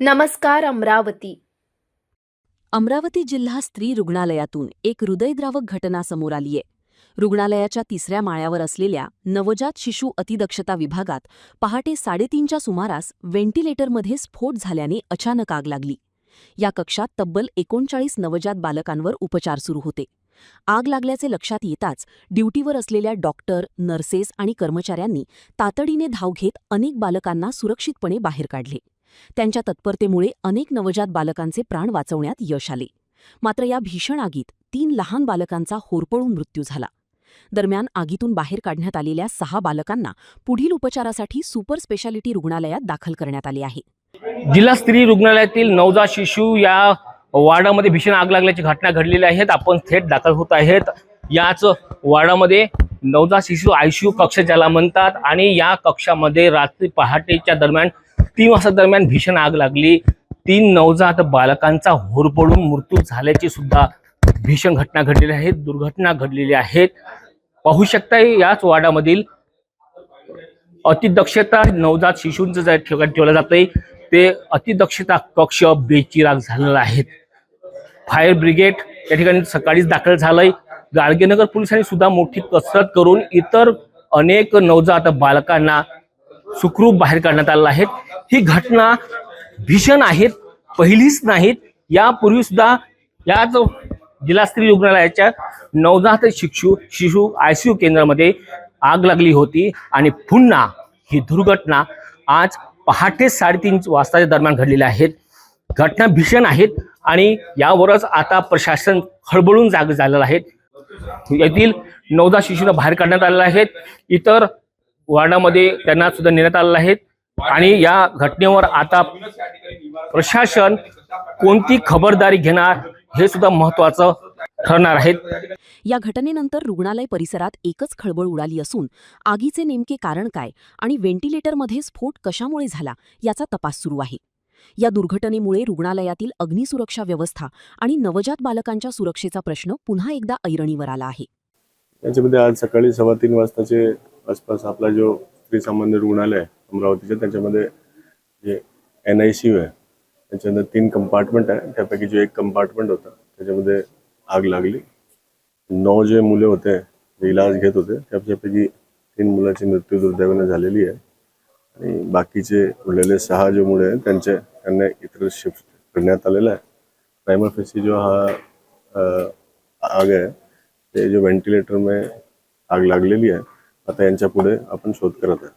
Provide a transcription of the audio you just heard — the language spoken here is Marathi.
नमस्कार अमरावती. अमरावती जिल्हा स्त्री रुग्णालयातून एक हृदयद्रावक घटना समोर आलीय. रुग्णालयाच्या 3ऱ्या माळ्यावर असलेल्या नवजात शिशु अतिदक्षता विभागात पहाटे 3:30च्या सुमारास व्हेंटिलेटरमध्ये स्फोट झाल्याने अचानक आग लागली. या कक्षात तब्बल 39 नवजात बालकांवर उपचार सुरू होते. आग लागल्याचे लक्षात येताच ड्युटीवर असलेल्या डॉक्टर, नर्सेस आणि कर्मचाऱ्यांनी तातडीने धाव घेत अनेक बालकांना सुरक्षितपणे बाहेर काढले. त्यांच्या तत्परतेमुळे अनेक नवजात बालकांचे प्राण वाचवण्यात यश आले. मात्र या भीषण आगीत 3 लहान बालकांचा होरपळून मृत्यू झाला. दरम्यान आगीतून बाहेर काढण्यात आलेल्या 6 बालकांना पुढील उपचारासाठी सुपर स्पेशालिटी रुग्णालयात दाखल करण्यात आले आहे. जिल्हा स्त्री रुग्णालयातील नवजात शिशु या वार्डामध्ये भीषण आग लागल्याची घटना घडलेली आहेत. आपण थेट दाखल होत आहेत. याच वार्डामध्ये नवजात शिशु आयसीयू कक्ष ज्याला म्हणतात आणि या कक्षामध्ये रात्री पहाटेच्या दरम्यान 3 वाजता दरम्यान भीषण आग लागली. 3 नवजात बालकांचा होरपळून मृत्यू झाल्याची सुद्धा भीषण घटना घडलेली आहे. दुर्घटना घडलेली आहेत. पाहू शकता याच वार्डामधील अतिदक्षता नवजात शिशूंचं ज्या ठिकाणी ठेवलं जातंय ते अतिदक्षता कक्ष बेचिराग झालेला आहे. फायर ब्रिगेड या ठिकाणी सकाळीच दाखल झालंय. गाडगेनगर पोलिसांनी सुद्धा मोठी कसरत करून इतर अनेक नवजात बालकांना सुखरूप बाहेर काढण्यात आलेलं आहे. ही घटना भीषण आहेत, पहिलीच नाहीत. यापूर्वी सुद्धा याच जिल्हा स्त्री रुग्णालयाच्या नवजात शिशु आयसीयू केंद्रामध्ये आग लागली होती आणि पुन्हा ही दुर्घटना आज पहाटे 3:30 वाजताच्या दरम्यान घडलेल्या आहेत. घटना भीषण आहेत आणि यावरच आता प्रशासन खळबळून जाग झालेलं आहे. येथील नवजात शिशूंना बाहेर काढण्यात आलेलं आहे. इतर वार्डामध्ये त्यांना सुद्धा नेण्यात आलेलं आहे आणि या घटनेवर आता प्रशासन कोणती खबरदारी घेणार हे सुद्धा महत्त्वाचं ठरणार आहे. या घटनेनंतर रुग्णालय परिसरात एकच खळबळ उडाली असून आगीचे नेमके कारण काय आणि व्हेंटिलेटरमध्ये स्फोट कशामुळे झाला याचा तपास सुरू आहे. या दुर्घटनेमुळे रुग्णालयातील अग्निसुरक्षा व्यवस्था आणि नवजात बालकांच्या सुरक्षेचा प्रश्न पुन्हा एकदा ऐरणीवर आला आहे. याच्यामध्ये आज सकाळी 3:15 वाजताचे आसपास आपला जो स्त्री सामान्य रुग्णालय आहे अमरावतीच्या त्याच्यामध्ये जे NICU आहे त्याच्यामध्ये 3 कंपार्टमेंट आहे. त्यापैकी जो एक कंपार्टमेंट होता त्याच्यामध्ये आग लागली. 9 जे मुले होते जे इलाज घेत होते त्यापैकी 3 मुलांची मृत्यू दुर्दैवाने झालेली आहे आणि बाकीचे उरलेले 6 जे मुले आहेत त्यांना इतर शिफ्ट करण्यात आलेलं आहे. प्राइमा फेसी जो हा आग आहे ते जो व्हेंटिलेटर में आग लागलेली आहे आता यांच्या पुढे आपण शोध करत आहे.